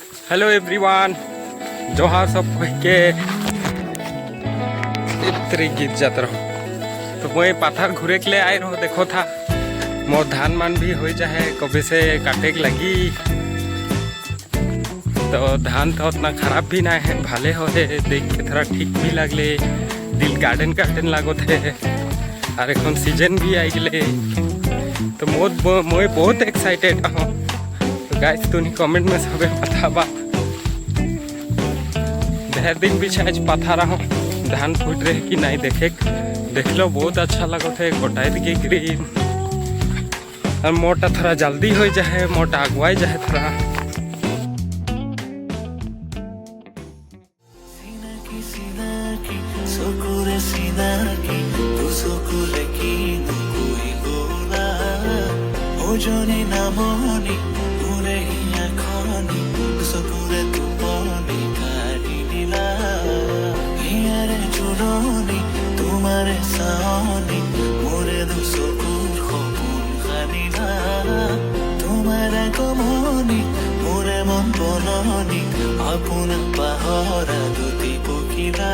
Hello everyone, जोहार सब कह के इतरी गीत जात रहो। तो मैं पाथर घूरे के लिए आए रहो। देखो था मोर धान मान भी हो जाए कभी से काटे के लगी। तो धान तो उतना खराब भी ना है, भाले हो है, देख के थोड़ा ठीक भी लगले। दिल गार्डन गार्डन लागो थे और एक सीजन भी आई गए। तो मैं बहुत एक्साइटेड हूँ। तो गाइस तुनी कमेंट में सब बताबा। ढेर दिन पीछे आज पथा रहा हूँ, धान फूट रहे कि नहीं देख लो। बहुत अच्छा लगो थे गोटाई के ग्रीन। और मोटा थोड़ा जल्दी हो जाए, मोटा अगुआई जाए थोड़ा। ওজনে নামনি উরে হিয়াখনি সকুরে তুমনি কাটি দিলা হিয়ারে চুরনি তোমারে সাওনি মোরে দুসকুর খবুন খানিলা তোমারে কমনি মোরে মন বননি আপন পাহরা দুতি পকিলা